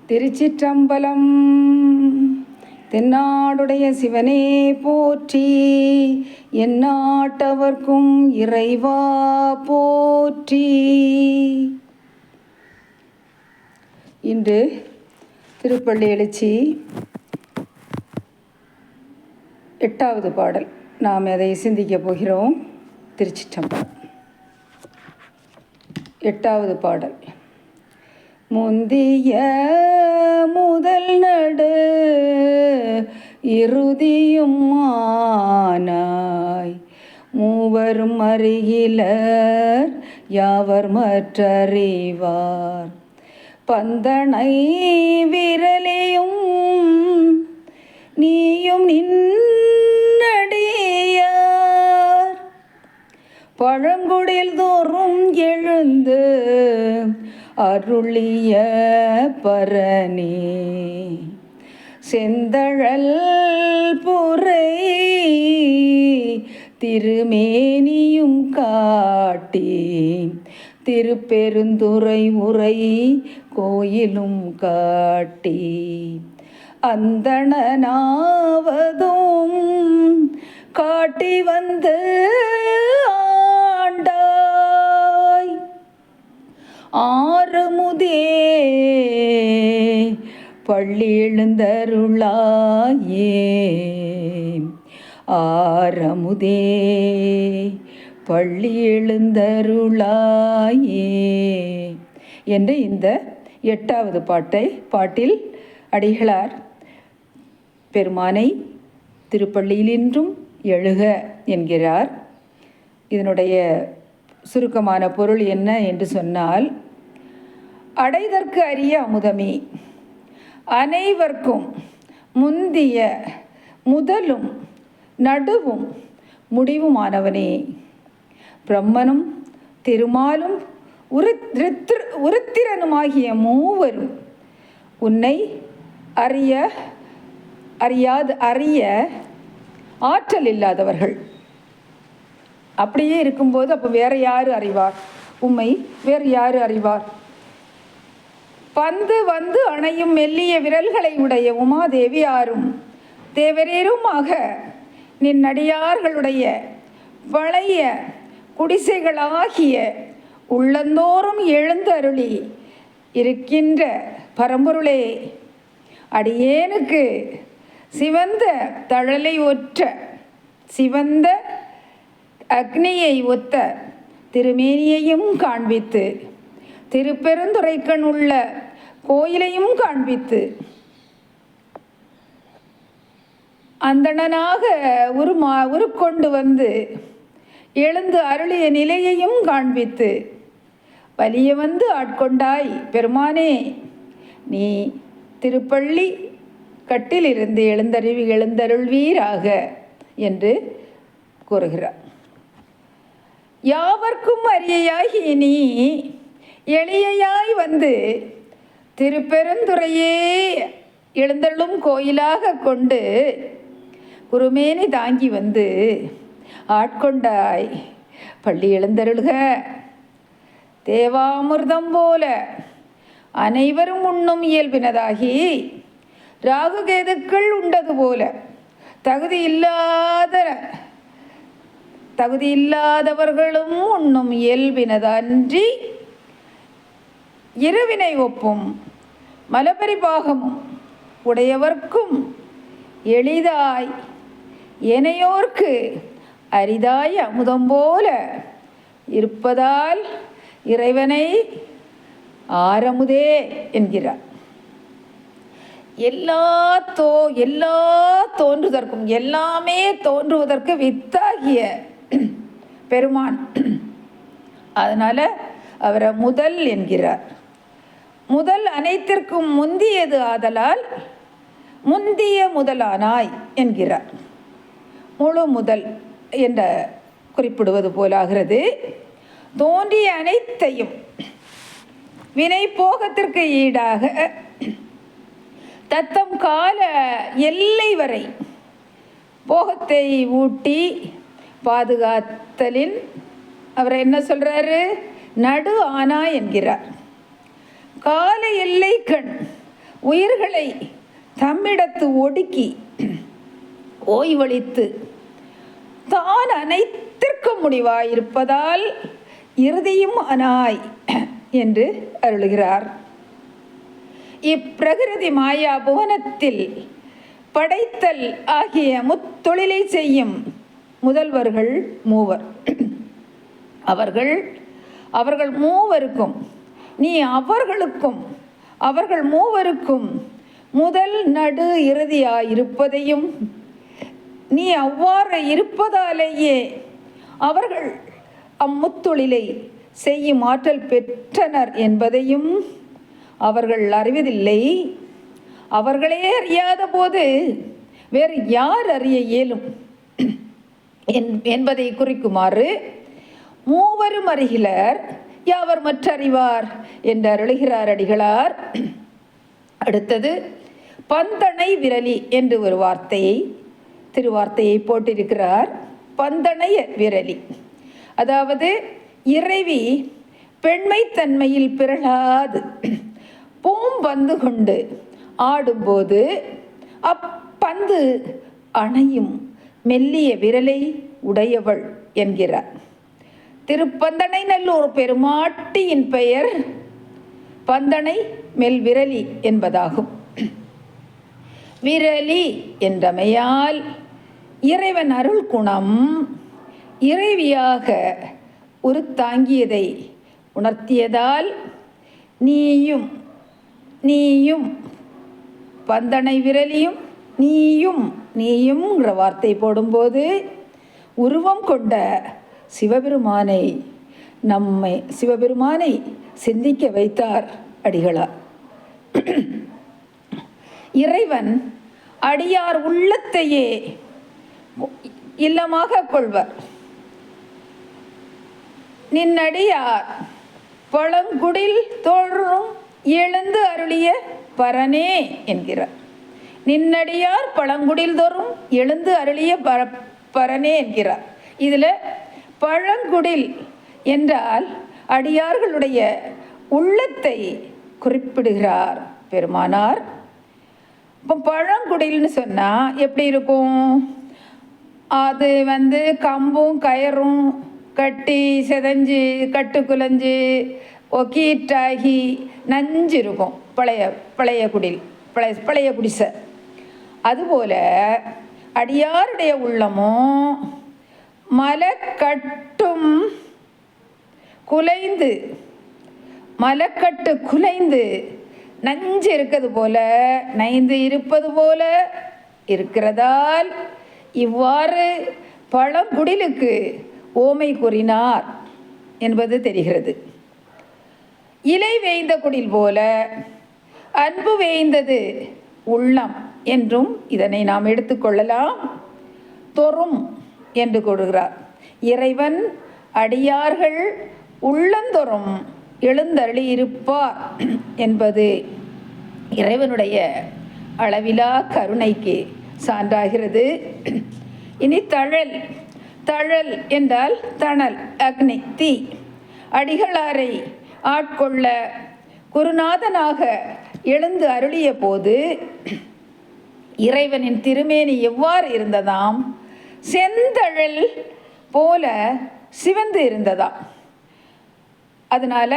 திருச்சிற்றம்பலம். தென்னாடுடைய சிவனே போற்றி, எந்நாட்டவர்க்கும் இறைவா போற்றி. இன்று திருப்பள்ளி எழுச்சி 8வது பாடல். நாம் அதை சிந்திக்கப் போகிறோம். திருச்சிற்றம்பலம். 8வது பாடல். முந்திய முதல் நடு இறுதியும் ஆனாய், மூவரும் அறிகிலர் யாவர் மற்றறிவார். பந்தனை விரலியும் நீயும் நின்னடியார், பழங்குடில் தோறும் எழுந்து அருளிய பரணி. செந்தழல் புரை திருமேனியும் காட்டி, திருப்பெருந்துறை உரை கோயிலும் காட்டி. அந்தணனாவதும் காட்டி வந்து ஆண்டாய், ஆறுமுதே பள்ளி எழுந்தருளாயே. ஆரமுதே பள்ளி எழுந்தருளாயே என்ற இந்த 8வது பாட்டில் அடிகளார் பெருமானை திருப்பள்ளியிலின்றும் எழுக என்கிறார். இதனுடைய சுருக்கமான பொருள் என்ன என்று சொன்னால், அடைதற்கு அரிய அமுதமே, அனைவர்க்கும் முந்திய முதலும் நடுவும் முடிவுமானவனே, பிரம்மனும் திருமாலும் உருத்திரனுமாகிய மூவரும் உன்னை அறிய ஆற்றல் இல்லாதவர்கள். அப்படியே இருக்கும்போது அப்போ வேறு யார் அறிவார்? உம்மை வேறு யார் அறிவார்? பந்து வந்து அணையும் மெல்லிய விரல்களை உடைய உமாதேவியாரும் தேவரேருமாக நின்னடியார்களுடைய பழைய குடிசைகளாகிய உள்ளந்தோறும் எழுந்தருளி இருக்கின்ற பரம்பொருளே, அடியேனுக்கு சிவந்த தழலை ஒற்ற சிவந்த அக்னியை ஒத்த திருமேனியையும் காண்பித்து, திருப்பெருந்துறைக்கண் உள்ள கோயிலையும் காண்பித்து, அந்தணனாக உருக்கொண்டு வந்து எழுந்து அருளிய நிலையையும் காண்பித்து வலிய வந்து ஆட்கொண்டாய். பெருமானே, நீ திருப்பள்ளி கட்டிலிருந்து எழுந்தருள்வீராக என்று கூறுகிறார். யாவர்க்கும் அரியையாகி நீ எளியாய் வந்து திருப்பெருந்துறையே எழுந்தருளும் கோயிலாக கொண்டு குருமேனி தாங்கி வந்து ஆட்கொண்டாய். பள்ளி எழுந்தருள்க. தேவாமிர்தம் போல அனைவரும் உண்ணும் இயல்பினதாகி, ராகுகேதுக்கள் உண்டது போல தகுதியில்லாதவர்களும் உண்ணும் இயல்பினதன்றி, இருவினை ஒப்பும் மலபரிபாகமும் உடையவர்க்கும் எளிதாய் ஏனையோர்க்கு அரிதாய் அமுதம் போல இருப்பதால் இறைவனை ஆரமுதே என்கிறார். எல்லா தோன்றுவதற்கும் எல்லாமே தோன்றுவதற்கு வித்தாகிய பெருமான். அதனால் அவரை முதல் என்கிறார். முதல் அனைத்திற்கும் முந்தியது ஆதலால் முந்திய முதலானாய் என்கிறார். முழு முதல் என்ற குறிப்பிடுவது போலாகிறது. தோன்றிய அனைத்தையும் வினை போகத்திற்கு ஈடாக தத்தம் கால எல்லை வரை போகத்தை ஊட்டி பாதுகாத்தலின் அவரை என்ன சொல்கிறாரு? நடு ஆனா என்கிறார். கால எல்லை கண் உயிர்களை தம்மிடத்து ஒடுக்கி ஓய்வளித்து தான் அனைத்திற்கும் முடிவாயிருப்பதால் இறுதியும் அனாய் என்று அருளுகிறார். இப்பிரகிருதி மாயா புவனத்தில் படைத்தல் ஆகிய முத்தொழிலை செய்யும் முதல்வர்கள் மூவர். அவர்கள் மூவருக்கும் நீ அவர்கள் மூவருக்கும் முதல் நடு இறுதியாயிருப்பதையும் நீ அவ்வாறு இருப்பதாலேயே அவர்கள் அம்முத்தொழிலை செய்யும் ஆற்றல் பெற்றனர் என்பதையும் அவர்கள் அறிவதில்லை. அவர்களே அறியாத போது வேறு யார் அறிய இயலும் என்பதை குறிக்குமாறு மூவரும் அறிகிலர் யாவர் மற்றறிவார் என்று அருளுகிறார் அடிகளார். அடுத்தது பந்தனை விரலி என்று ஒரு திருவார்த்தையை போட்டிருக்கிறார். பந்தனை விரலி, அதாவது இறைவி பெண்மைத்தன்மையில் பிறழாது பூம்பந்து கொண்டு ஆடும்போது அப்பந்து அணையும் மெல்லிய விரலை உடையவள் என்கிறார். திருப்பந்தனை நல்லூர் பெருமாட்டியின் பெயர் பந்தனை மெல்விரலி என்பதாகும். விரலி என்றமையால் இறைவன் அருள் குணம் இறைவியாக உருத்தாங்கியதை உணர்த்தியதால் நீயும் பந்தனை விரலியும் நீயும்ங்கிற வார்த்தை போடும்போது உருவம் கொண்ட சிவபெருமானை சிந்திக்க வைத்தார் அடிகளார். இறைவன் அடியார் உள்ளத்தையே இல்லமாக கொள்வர். நின்னடியார் பழங்குடில் தோறும் எழுந்து அருளிய பரனே என்கிறார். நின்னடியார் பழங்குடில் தோறும் எழுந்து அருளிய பரனே என்கிறார். இதில் பழங்குடில் என்றால் அடியார்களுடைய உள்ளத்தை குறிப்பிடுகிறார் பெருமானார். இப்போ பழங்குடில்னு சொன்னால் எப்படி இருக்கும்? அது கம்பும் கயரும் கட்டி செதஞ்சு கட்டுக்குலைஞ்சு ஒக்கீட்டாகி நஞ்சு இருக்கும். பழைய குடிசை. அதுபோல் அடியாருடைய உள்ளமும் மலக்கட்டு குலைந்து நஞ்சு இருக்கிறது போல நைந்து இருப்பது போல இருக்கிறதால் இவ்வாறு பழங்குடிலுக்கு ஓமை கூறினார் என்பது தெரிகிறது. இலை வேய்ந்த குடில் போல அன்பு வேய்ந்தது உள்ளம் என்றும் இதனை நாம் எடுத்துக்கொள்ளலாம். தொறும் என்று கூறுகிறார். இறைவன் அடியார்கள் உள்ளந்தொறும் எழுந்தருளி இருப்பார் என்பது இறைவனுடைய அளவிலா கருணைக்கு சான்றாகிறது. இனி தழல் என்றால் தணல், அக்னி, தீ. அடிகளாரை ஆட்கொள்ள குருநாதனாக எழுந்து அருளிய போது இறைவனின் திருமேனி எவ்வாறு இருந்ததாம்? செந்தழல் போல சிவந்து இருந்ததாம். அதனால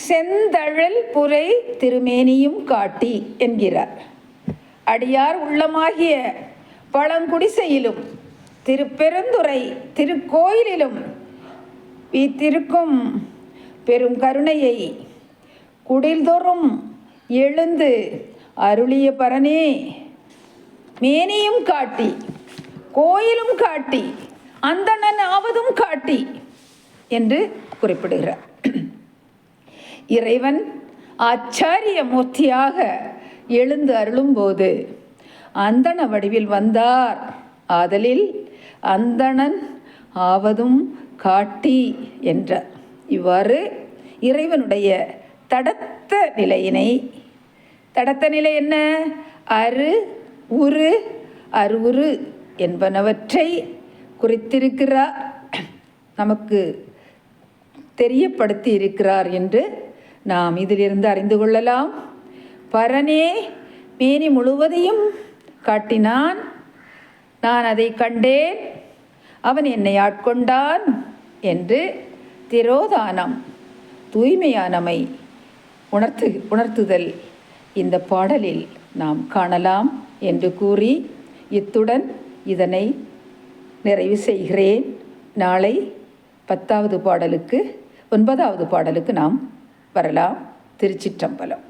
செந்தழல் புரை திருமேனியும் காட்டி என்கிறார். அடியார் உள்ளமாகிய பழங்குடிசையிலும் திருப்பெருந்துறை திருக்கோயிலிலும் வீத்திருக்கும் பெரும் கருணையை குடில்தோறும் எழுந்து அருளிய பரனே மேனியும் காட்டி கோயிலும் காட்டி அந்தணன் ஆவதும் காட்டி என்று குறிப்பிடுகிறார். இறைவன் ஆச்சாரிய மூர்த்தியாக எழுந்து அருளும்போது அந்தண வடிவில் வந்தார். ஆதலில் அந்தணன் ஆவதும் காட்டி என்றார். இவ்வாறு இறைவனுடைய தடத்த நிலை என்ன? அருவுரு என்பனவற்றை குறித்திருக்கிறார், நமக்கு தெரியப்படுத்தி இருக்கிறார் என்று நாம் இதிலிருந்து அறிந்து கொள்ளலாம். பரனே மேனி முழுவதையும் காட்டினான். நான் அதை கண்டேன், அவன் என்னை ஆட்கொண்டான் என்று திரோதானம், தூய்மையானமை உணர்த்துதல் இந்த பாடலில் நாம் காணலாம் என்று கூறி இத்துடன் இதனை நிறைவு செய்கிறேன். நாளை 10வது பாடலுக்கு 9வது பாடலுக்கு நாம் வரலாம். திருச்சிற்றம்பலம்.